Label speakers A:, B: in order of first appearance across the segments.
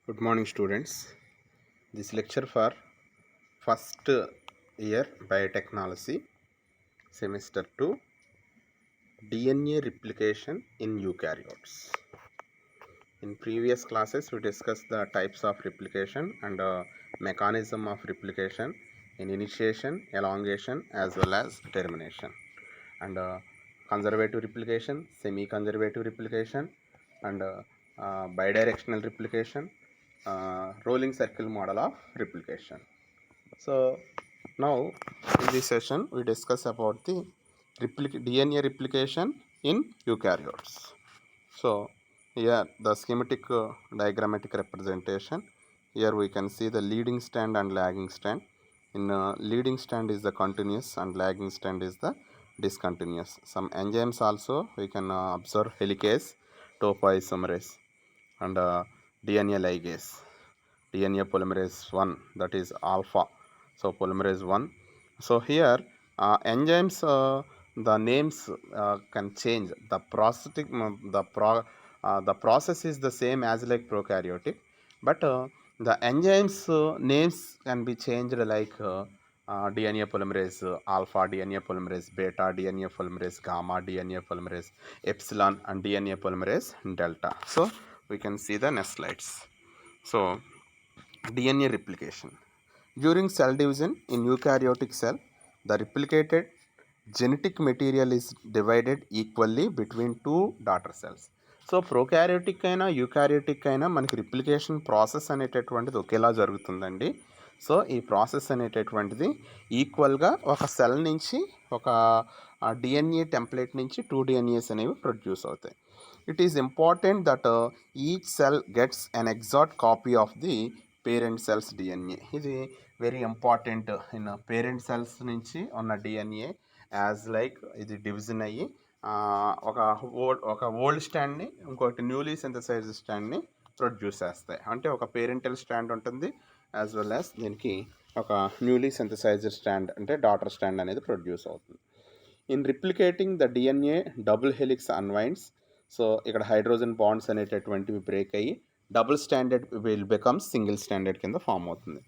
A: Good morning, students. This lecture for first year biotechnology semester 2 DNA replication in eukaryotes. In previous classes we discussed the types of replication and mechanism of replication in initiation, elongation as well as termination, and conservative replication, semi-conservative replication, and bidirectional replication, rolling circle model of replication. So now in this session we discuss about the DNA replication in eukaryotes. So here the schematic diagrammatic representation. Here we can see the leading strand and lagging strand. In leading strand is the continuous and lagging strand is the discontinuous. Some enzymes also we can observe helicase, topoisomerase, and DNA ligase, DNA polymerase 1, that is alpha. So polymerase 1. So here enzymes, the names can change. The the process is the same as like prokaryotic, but the enzymes names can be changed like DNA polymerase alpha, DNA polymerase beta, DNA polymerase gamma, DNA polymerase epsilon, and DNA polymerase delta. So we can see the next slides. So DNA replication. During cell division in eukaryotic cell, the replicated genetic material is divided equally between two daughter cells. So prokaryotic అయినా eukaryotic అయినా మనకి replication process అనేటటువంటిది ఒకేలా జరుగుతుందండి. So ఈ process అనేటటువంటిది ఈక్వల్గా ఒక సెల్ నుంచి ఒక డిఎన్ఏ టెంప్లెట్ నుంచి 2 డిఎన్ఏస్ అనేవి ప్రొడ్యూస్ అవుతాయి. It is important that each cell gets an exact copy of the parent cells DNA. ఇది very important. In parent cells నుంచి ఉన్న డిఎన్ఏ యాజ్ లైక్ ఇది డివిజన్ అయ్యి ఒక ఓల్డ్ స్టాండ్ని ఇంకొకటి న్యూలీ సింథసైజ్డ్ స్టాండ్ని ప్రొడ్యూస్ చేస్తాయి. అంటే ఒక పేరెంటల్ స్టాండ్ ఉంటుంది యాజ్ వెల్ యాజ్ దీనికి ఒక న్యూలీ సింథసైజ్డ్ స్టాండ్ అంటే డాటర్ స్టాండ్ అనేది ప్రొడ్యూస్ అవుతుంది. In replicating the DNA double helix unwinds. So ఇక్కడ హైడ్రోజన్ బాండ్స్ అనేటటువంటివి బ్రేక్ అయ్యి double stranded will become single stranded కింద ఫామ్ అవుతుంది.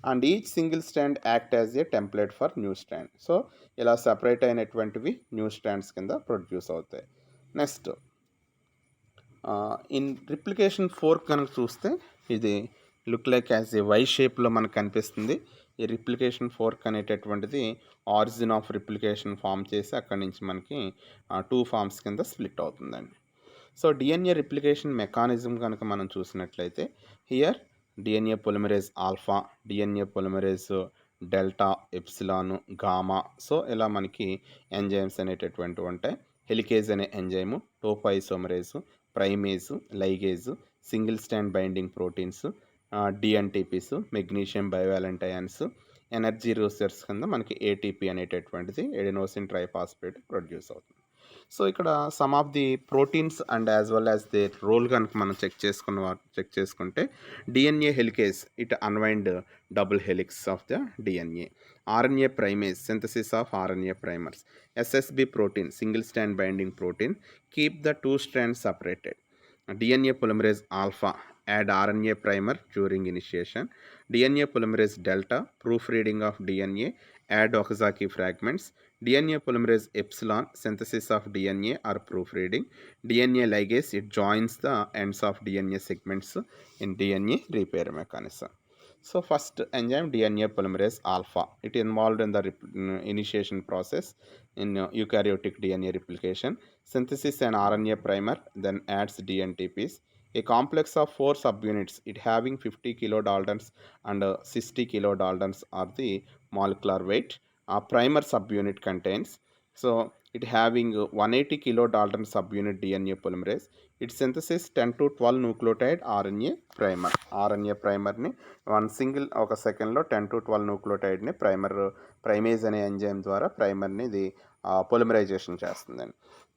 A: And each single strand act as a template for new strand. So ఇలా separate అయినటువంటివి new strands కింద produce అవుతాయి. Next in replication fork కనుక చూస్తే ఇది look like as a Y షేప్లో మనకు కనిపిస్తుంది. ఈ రిప్లికేషన్ ఫోర్క్ అనేటటువంటిది ఆరిజిన్ ఆఫ్ రిప్లికేషన్ ఫామ్ చేసి అక్కడి నుంచి మనకి 2 ఫార్మ్స్ కింద స్ప్లిట్ అవుతుందండి. సో డిఎన్ఏ రిప్లికేషన్ మెకానిజం కనుక మనం చూసినట్లయితే here DNA polymerase alpha, DNA polymerase delta, epsilon, gamma. So ఇలా మనకి ఎంజైమ్స్ అనేటటువంటివి ఉంటాయి. హెలికేజ్ అనే enzyme, topoisomerase, primase, ligase, single strand binding proteins, dNTPs, magnesium bivalent ions, energy resource కింద మనకి ఏటీపీ అనేటటువంటిది ఎడినోసిన్ ట్రైఫాస్ఫేట్ ప్రొడ్యూస్ అవుతుంది. సో ఇక్కడ some of the proteins and as well as their role కనుక మనం చెక్ చేసుకుంటే DNA helicase it unwind double helix of the DNA. RNA primase synthesis of RNA primers. SSB protein single strand binding protein keep the 2 strands separated. DNA polymerase alpha add RNA primer during initiation. DNA polymerase delta proofreading of DNA add Okazaki fragments. DNA polymerase epsilon synthesis of DNA or proofreading. DNA ligase it joins the ends of DNA segments in DNA repair mechanism. So first enzyme DNA polymerase alpha, it involved in the initiation process in eukaryotic DNA replication, synthesis an RNA primer, then adds DNTPs. A complex of 4 subunits, it having 50 kilodaltons and 60 kilodaltons are the molecular weight. A primer subunit contains, so it having 180 kilodalton subunit DNA polymerase. It synthesis 10 to 12 nucleotide RNA primer. RNA primer ni one single ఒక సెకండ్లో 10 to 12 న్యూక్లియోటైడ్ని primase అనే enzyme ద్వారా ప్రైమర్ని ఇది polymerisation చేస్తుందండి.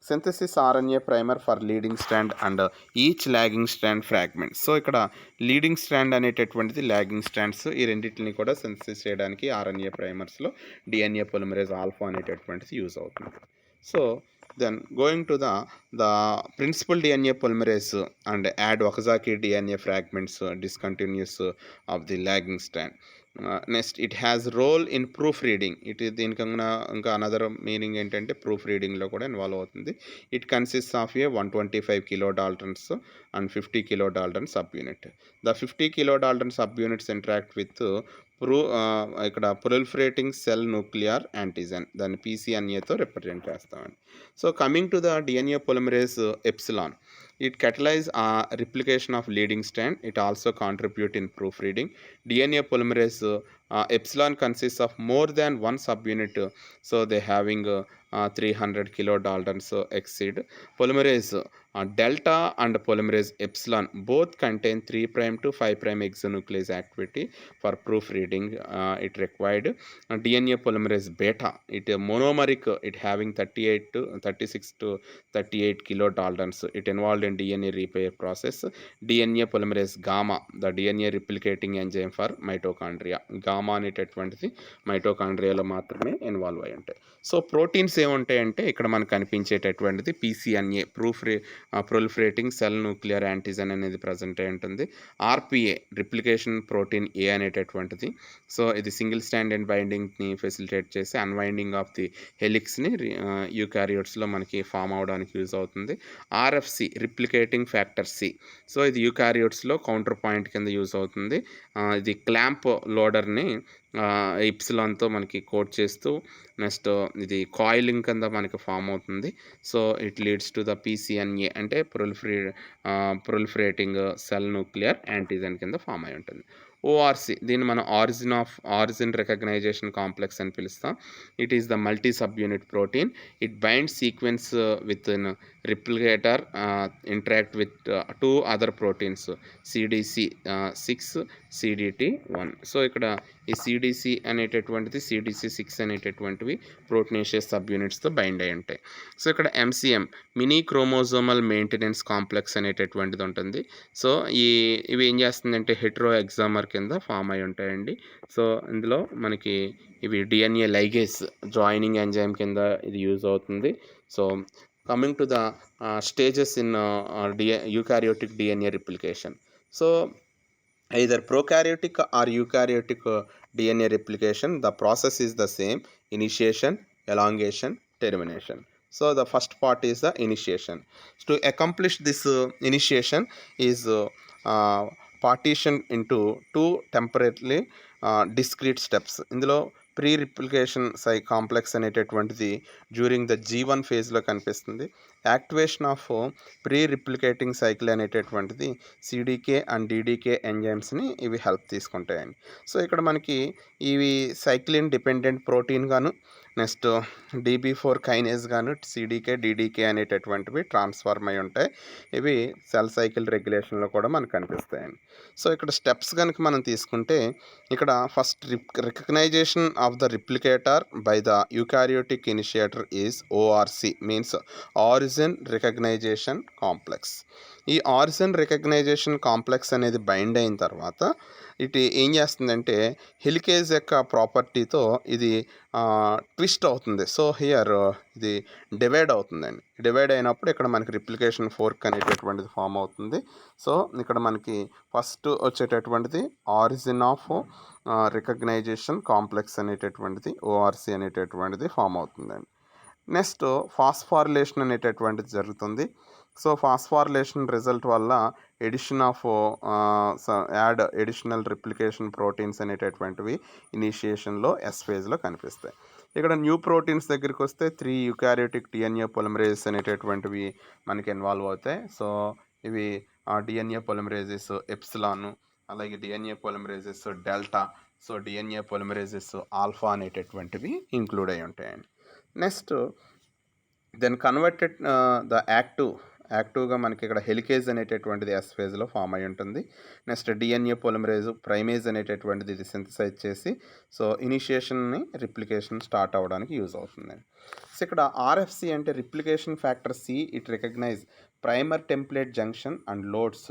A: Synthesis RNA primer for leading strand and each logging strand fragment. So ఇక్కడ leading strand అనేటటువంటిది logging strands ఈ రెండింటిని కూడా సింథసిస్ చేయడానికి ఆర్ఎన్ఏ ప్రైమర్స్లో డిఎన్ఏ పొలిమరేజ్ ఆల్ఫా అనేటటువంటిది యూజ్ అవుతుంది. So Then going to the principal DNA polymerase and add Okazaki DNA fragments discontinuous of the lagging strand. Next, it has role in proofreading. It is ఇంకా another meaning ఏంటంటే proof రీడింగ్లో కూడా involve అవుతుంది. It consist of A 125 kilo Dalton's and 50 kilo Dalton sub unit. The 50 kilo Dalton sub units interact with ఇక్కడ ప్రొలిఫరేటింగ్ cell nuclear antigen, దాన్ని పీసీఎన్ఏతో represent చేస్తామండి. So coming to the DNA polymerase epsilon, it catalyze replication of leading strand. It also contribute in proofreading. DNA polymerase epsilon consists of more than one subunit, so they having 300 kilodaltons exceed. Polymerase delta and polymerase epsilon both contain 3' to 5' exonuclease activity. For proofreading it required DNA polymerase beta, it monomeric, it having 38 to 36 to 38 kilodaltons. It involved in DNA repair process. DNA polymerase gamma, the DNA replicating enzyme for mitochondria. Gamma అనేటటువంటిది మైటోకాండ్రియాలో మాత్రమే involve అయి ఉంటాయి. So proteins ఏముంటాయంటే ఇక్కడ మనకు కనిపించేటటువంటిది పీసీఎన్ఏ, ప్రొలిఫరేటింగ్ cell nuclear antigen అనేది present అయి ఉంటుంది. RPA, replication protein ఏ అనేటటువంటిది. సో ఇది సింగిల్ స్టాండ్ అండ్ బైండింగ్ని ఫెసిలిటేట్ చేసి అన్వైండింగ్ ఆఫ్ ది హెలిక్స్ని యూకారియోట్స్లో మనకి ఫామ్ అవడానికి యూజ్ అవుతుంది. RFC, replicating factor see, so ఇది యూకారియోట్స్లో కౌంటర్ పాయింట్ కింద యూజ్ అవుతుంది. ఇది క్లాంప్ లోడర్ని ఇప్సిలాన్తో మనకి కోట్ చేస్తూ నెక్స్ట్ ఇది కాయిలింగ్ కింద మనకి ఫామ్ అవుతుంది. So it leads to the PCNA అంటే ప్రొలిఫరేటింగ్ సెల్ న్యూక్లియర్ యాంటీజెన్ కింద ఫామ్ అయి ఉంటుంది. ఓఆర్సి, దీన్ని మనం ఆరిజిన్ రికగ్నైజేషన్ కాంప్లెక్స్ అని పిలుస్తాం. It is the multi sub unit protein. It bind sequence within replicator interact with 2 other proteins, CDC 6, CDT 1. సో ఇక్కడ ఈ సిడిసి అనేటటువంటిది, సిడిసి 6 అనేటటువంటివి ప్రోటీనేషియస్ సబ్ యూనిట్స్తో బైండ్ అయి ఉంటాయి. సో ఇక్కడ ఎంసిఎం, మినీ క్రోమోజోమల్ మెయింటెనెన్స్ కాంప్లెక్స్ అనేటటువంటిది ఉంటుంది. సో ఇవి ఏం చేస్తుందంటే హెట్రో ఎగ్జామర్ కింద ఫామ్ అయి ఉంటాయండి. సో ఇందులో మనకి ఇవి డిఎన్ఏ లైగేస్ జాయినింగ్ ఎంజైమ్ కింద ఇది యూజ్ అవుతుంది. So coming to the stages in eukaryotic DNA replication. So either prokaryotic or eukaryotic DNA replication, the process is the same: initiation, elongation, termination. So the first part is the initiation. To accomplish this initiation is partitioned into 2 temporarily discrete steps. ఇందులో pre replication complex అనేటటువంటిది during the G1 ఫేజ్లో కనిపిస్తుంది. Activation of pre replicating cycle అనేటటువంటిది CDK and డిడికే ఎంజైమ్స్ని ఇవి help తీసుకుంటాయండి. So ఇక్కడ మనకి ఇవి cyclin dependent protein గాను, నెక్స్ట్ DB4 కైనేజ్ గాను, సిడికే డిడికే అనేటటువంటివి ట్రాన్స్ఫార్మ్ అయి ఉంటాయి. ఇవి సెల్ సైకిల్ రెగ్యులేషన్లో కూడా మనకు కనిపిస్తాయండి. సో ఇక్కడ స్టెప్స్ కనుక మనం తీసుకుంటే ఇక్కడ first recognition of the replicator by the eukaryotic initiator is ORC, means origin recognition complex. ఈ ఆరిజిన్ రికగ్నైజేషన్ కాంప్లెక్స్ అనేది బైండ్ అయిన తర్వాత ఇటు ఏం చేస్తుందంటే హెలికేజ్ యొక్క ప్రాపర్టీతో ఇది ట్విస్ట్ అవుతుంది. సో హియర్ ఇది డివైడ్ అవుతుందండి. డివైడ్ అయినప్పుడు ఇక్కడ మనకి రిప్లికేషన్ ఫోర్క్ అనేటటువంటిది ఫామ్ అవుతుంది. సో ఇక్కడ మనకి ఫస్ట్ వచ్చేటటువంటిది ఆరిజిన్ ఆఫ్ రికగ్నైజేషన్ కాంప్లెక్స్ అనేటటువంటిది ఓఆర్సి అనేటటువంటిది ఫామ్ అవుతుందండి. నెక్స్ట్ ఫాస్ఫారిలేషన్ అనేటటువంటిది జరుగుతుంది. సో ఫాస్ఫారిలేషన్ రిజల్ట్ వల్ల addition of additional replication proteins అనేటటువంటివి ఇనిషియేషన్లో ఎస్ ఫేజ్లో కనిపిస్తాయి. ఇక్కడ న్యూ ప్రోటీన్స్ దగ్గరికి వస్తే 3 యూకారియోటిక్ డిఎన్ఏ పొలిమరేజ్ అనేటటువంటివి మనకి ఇన్వాల్వ్ అవుతాయి. సో ఇవి డిఎన్ఏ పొలిమరేజెస్ ఎప్సిలాన్, అలాగే DNA polymerases delta, so DNA polymerases alpha అనేటటువంటివి ఇంక్లూడ్ అయి ఉంటాయండి. నెక్స్ట్ దెన్ కన్వర్టెడ్ ద యాక్టివ్గా మనకి ఇక్కడ హెలికేజ్ అనేటటువంటిది ఎస్ ఫేజ్లో ఫామ్ అయి ఉంటుంది. నెక్స్ట్ డిఎన్ఏ పొలిమరేజ్ ప్రైమేజ్ అనేటటువంటిది ఇది సింథసైజ్ చేసి సో ఇనిషియేషన్ని రిప్లికేషన్ స్టార్ట్ అవ్వడానికి యూజ్ అవుతుందండి. సో ఇక్కడ ఆర్ఎఫ్సి అంటే replication factor C, it recognise primer template junction and loads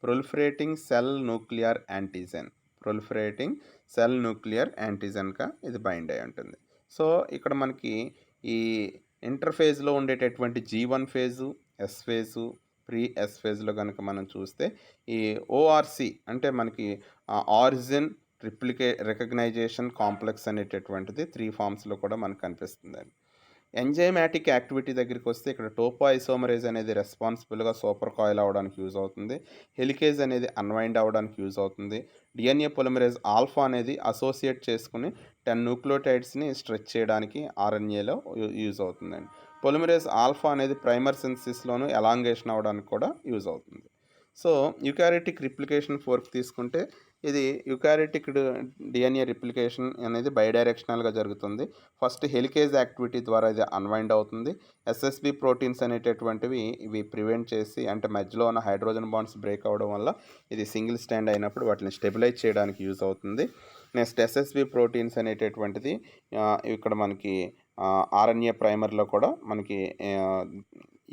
A: proliferating cell nuclear యాంటీజెన్గా ఇది బైండ్ అయి ఉంటుంది. సో ఇక్కడ మనకి ఈ ఇంటర్ఫేజ్లో ఉండేటటువంటి G1 phase, S phase, pre S ఫేజ్లో కనుక మనం చూస్తే ఈ ఓఆర్సి అంటే మనకి ఆరిజిన్ రికగ్నైజేషన్ కాంప్లెక్స్ అనేటటువంటిది 3 ఫామ్స్లో కూడా మనకు కనిపిస్తుందండి. ఎంజైమాటిక్ యాక్టివిటీ దగ్గరికి వస్తే ఇక్కడ టోపో ఐసోమరేజ్ అనేది రెస్పాన్సిబుల్గా సూపర్ కాయిల్ అవ్వడానికి యూజ్ అవుతుంది. హెలికేజ్ అనేది అన్వైండ్ అవ్వడానికి యూజ్ అవుతుంది. డిఎన్ఏ పొలిమరేజ్ ఆల్ఫా అనేది అసోసియేట్ చేసుకుని 10 న్యూక్లియోటైడ్స్ని స్ట్రెచ్ చేయడానికి ఆర్ఎన్ఏలో యూజ్ అవుతుందండి. పొలిమరేజ్ ఆల్ఫా అనేది ప్రైమర్ సింథసిస్లోను ఎలాంగేషన్ అవ్వడానికి కూడా యూజ్ అవుతుంది. సో యూకారియోటిక్ రిప్లికేషన్ ఫోర్క్ తీసుకుంటే ఇది యూకారియోటిక్ డిఎన్ఏ రిప్లికేషన్ అనేది బైడైరెక్షనల్గా జరుగుతుంది. ఫస్ట్ హెలికేజ్ యాక్టివిటీ ద్వారా ఇది అన్వైండ్ అవుతుంది. ఎస్ఎస్బి ప్రోటీన్స్ అనేటటువంటివి ఇవి ప్రివెంట్ చేసి అంటే మధ్యలో ఉన్న హైడ్రోజన్ బాండ్స్ బ్రేక్ అవ్వడం వల్ల ఇది సింగిల్ స్టాండ్ అయినప్పుడు వాటిని స్టెబిలైజ్ చేయడానికి యూజ్ అవుతుంది. నెక్స్ట్ ఎస్ఎస్బి ప్రోటీన్స్ అనేటటువంటిది ఇక్కడ మనకి ఆర్ఎన్ఏ ప్రైమర్లో కూడా మనకి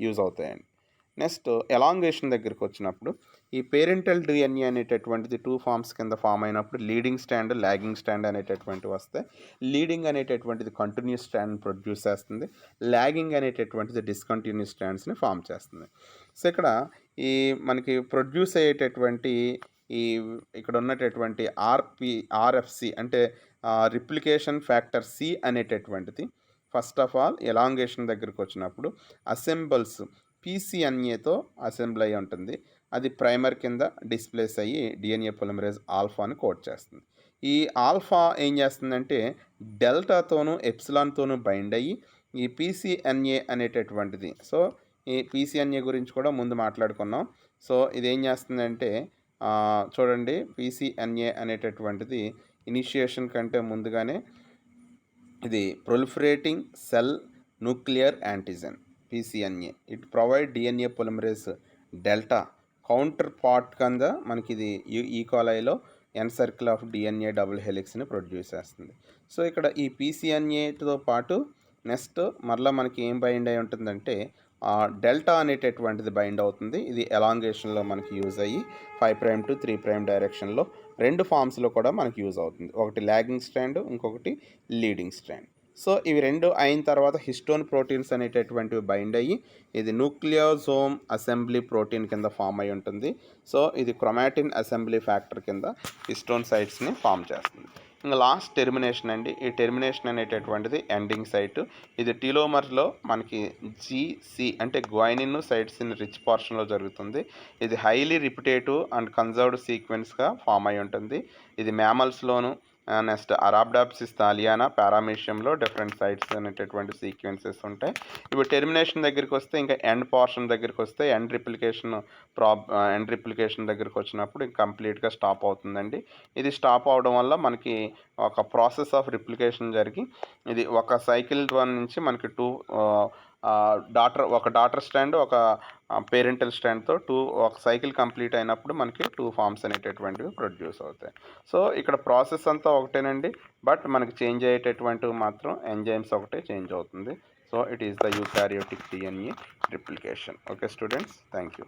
A: యూజ్ అవుతాయండి. నెక్స్ట్ ఎలాంగేషన్ దగ్గరికి వచ్చినప్పుడు ఈ పేరెంటల్ డిఎన్ఏ అనేటటువంటిది 2 ఫామ్స్ కింద ఫామ్ అయినప్పుడు లీడింగ్ స్టాండ్, లాగింగ్ స్టాండ్ అనేటటువంటివి వస్తాయి. లీడింగ్ అనేటటువంటిది కంటిన్యూస్ స్టాండ్ ప్రొడ్యూస్ చేస్తుంది. లాగింగ్ అనేటటువంటిది డిస్కంటిన్యూస్ స్టాండ్స్ని ఫామ్ చేస్తుంది. సో ఇక్కడ ఈ మనకి ప్రొడ్యూస్ అయ్యేటటువంటి ఈ ఇక్కడ ఉన్నటువంటి ఆర్ఎఫ్సి అంటే రిప్లికేషన్ ఫ్యాక్టర్ సి అనేటటువంటిది ఫస్ట్ ఆఫ్ ఆల్ ఎలాంగేషన్ దగ్గరికి వచ్చినప్పుడు అసెంబుల్స్ పీసీఎన్ఏతో అసెంబ్ల్ అయ్యి ఉంటుంది. అది ప్రైమర్ కింద డిస్ప్లేస్ అయ్యి డిఎన్ఏ పొలిమరేజ్ ఆల్ఫాని కోడ్ చేస్తుంది. ఈ ఆల్ఫా ఏం చేస్తుందంటే డెల్టాతోనూ ఎప్సిలాన్తోనూ బైండ్ అయ్యి ఈ పీసీఎన్ఏ అనేటటువంటిది సో ఈ పీసీఎన్ఏ గురించి కూడా ముందు మాట్లాడుకున్నాం. సో ఇది ఏం చేస్తుందంటే చూడండి పీసీఎన్ఏ అనేటటువంటిది ఇనిషియేషన్ కంటే ముందుగానే ఇది proliferating cell nuclear antigen PCNA it provide DNA polymerase delta counterpart కింద మనకి ఇది ఈకోలైలో an circle of DNA double హెలిక్స్ని ప్రొడ్యూస్ చేస్తుంది. సో ఇక్కడ ఈ పీసీఎన్ఏతో పాటు నెక్స్ట్ మరలా మనకి ఏం బైండ్ అయి ఉంటుందంటే డెల్టా అనేటటువంటిది బైండ్ అవుతుంది. ఇది ఎలాంగేషన్లో మనకి యూజ్ అయ్యి 5' to 3' డైరెక్షన్లో 2 ఫామ్స్లో కూడా మనకి యూజ్ అవుతుంది. ఒకటి లాగింగ్ స్ట్రాండ్, ఇంకొకటి లీడింగ్ స్ట్రాండ్. సో ఇవి 2 అయిన తర్వాత హిస్టోన్ ప్రోటీన్స్ అనేటటువంటివి బైండ్ అయ్యి ఇది న్యూక్లియోజోమ్ అసెంబ్లీ ప్రోటీన్ కింద ఫామ్ అయి ఉంటుంది. సో ఇది క్రొమాటిన్ అసెంబ్లీ ఫ్యాక్టర్ కింద హిస్టోన్ సైట్స్ని ఫామ్ చేస్తుంది. ఇంకా లాస్ట్ టెర్మినేషన్ అండి. ఈ టెర్మినేషన్ అనేటటువంటిది ఎండింగ్ సైట్. ఇది టీలోమర్లో మనకి జీసి అంటే గ్వైనిన్ సైట్సిన్ రిచ్ పోర్షన్లో జరుగుతుంది. ఇది హైలీ రిపిటేటివ్ అండ్ కన్జర్వ్డ్ సీక్వెన్స్గా ఫామ్ అయి ఉంటుంది. ఇది మ్యామల్స్లోను నెక్స్ట్ అరాబ్డాప్సిస్ థాలియానా పారామీషియంలో డిఫరెంట్ సైట్స్ అనేటటువంటి సీక్వెన్సెస్ ఉంటాయి. ఇప్పుడు టెర్మినేషన్ దగ్గరికి వస్తే ఇంకా ఎండ్ పోర్షన్ దగ్గరికి వస్తే ఎండ్ రిప్లికేషన్ దగ్గరికి వచ్చినప్పుడు ఇంక కంప్లీట్గా స్టాప్ అవుతుందండి. ఇది స్టాప్ అవడం వల్ల మనకి ఒక ప్రాసెస్ ఆఫ్ రిప్లికేషన్ జరిగి ఇది ఒక సైకిల్ నుంచి మనకి ఒక డాటర్ స్టాండ్ ఒక పేరెంటల్ స్టాండ్తో ఒక సైకిల్ కంప్లీట్ అయినప్పుడు మనకి 2 ఫామ్స్ అనేటటువంటివి ప్రొడ్యూస్ అవుతాయి. సో ఇక్కడ ప్రాసెస్ అంతా ఒకటేనండి, బట్ మనకి చేంజ్ అయ్యేటటువంటివి మాత్రం ఎంజైమ్స్ ఒకటే చేంజ్ అవుతుంది. So it is the eukaryotic DNA replication. Okay students, thank you.